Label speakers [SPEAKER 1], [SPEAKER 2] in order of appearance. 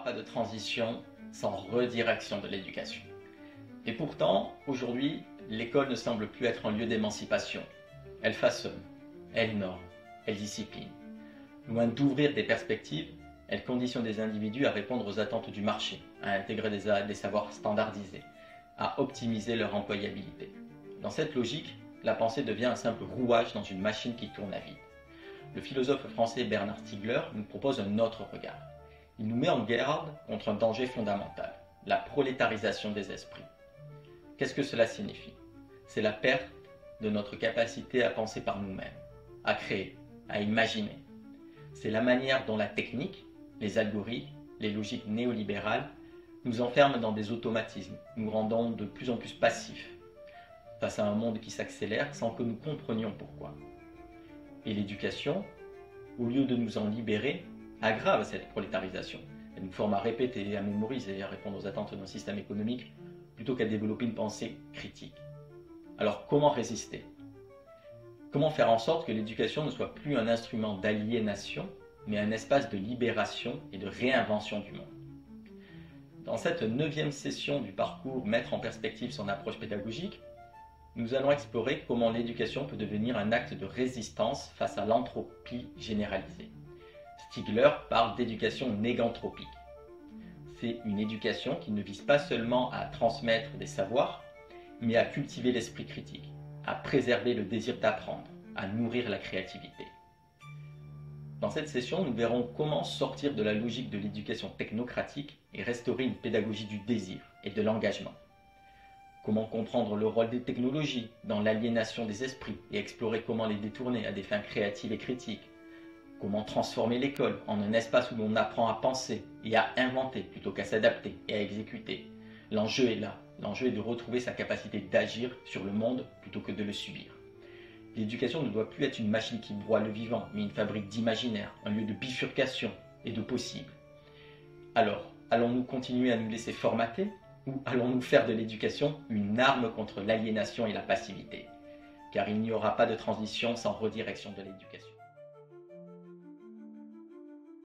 [SPEAKER 1] aura pas de transition sans redirection de l'éducation. Et pourtant, aujourd'hui, l'école ne semble plus être un lieu d'émancipation. Elle façonne, elle norme, elle discipline. Loin d'ouvrir des perspectives, elle conditionne des individus à répondre aux attentes du marché, à intégrer des savoirs standardisés, à optimiser leur employabilité. Dans cette logique, la pensée devient un simple rouage dans une machine qui tourne à vide. Le philosophe français Bernard Stiegler nous propose un autre regard. Il nous met en garde contre un danger fondamental, la prolétarisation des esprits. Qu'est-ce que cela signifie? C'est la perte de notre capacité à penser par nous-mêmes, à créer, à imaginer. C'est la manière dont la technique, les algorithmes, les logiques néolibérales nous enferment dans des automatismes, nous rendant de plus en plus passifs face à un monde qui s'accélère sans que nous comprenions pourquoi. Et l'éducation, au lieu de nous en libérer, aggrave cette prolétarisation. Elle nous forme à répéter, à mémoriser, à répondre aux attentes d'un système économique plutôt qu'à développer une pensée critique. Alors comment résister? Comment faire en sorte que l'éducation ne soit plus un instrument d'aliénation, mais un espace de libération et de réinvention du monde? Dans cette 9e session du parcours Mettre en perspective son approche pédagogique, nous allons explorer comment l'éducation peut devenir un acte de résistance face à l'entropie généralisée. Stiegler parle d'éducation négantropique. C'est une éducation qui ne vise pas seulement à transmettre des savoirs, mais à cultiver l'esprit critique, à préserver le désir d'apprendre, à nourrir la créativité. Dans cette session, nous verrons comment sortir de la logique de l'éducation technocratique et restaurer une pédagogie du désir et de l'engagement. Comment comprendre le rôle des technologies dans l'aliénation des esprits et explorer comment les détourner à des fins créatives et critiques. Comment transformer l'école en un espace où l'on apprend à penser et à inventer plutôt qu'à s'adapter et à exécuter. L'enjeu est là, l'enjeu est de retrouver sa capacité d'agir sur le monde plutôt que de le subir. L'éducation ne doit plus être une machine qui broie le vivant, mais une fabrique d'imaginaire, un lieu de bifurcation et de possible. Alors, allons-nous continuer à nous laisser formater? Ou allons-nous faire de l'éducation une arme contre l'aliénation et la passivité? Car il n'y aura pas de transition sans redirection de l'éducation.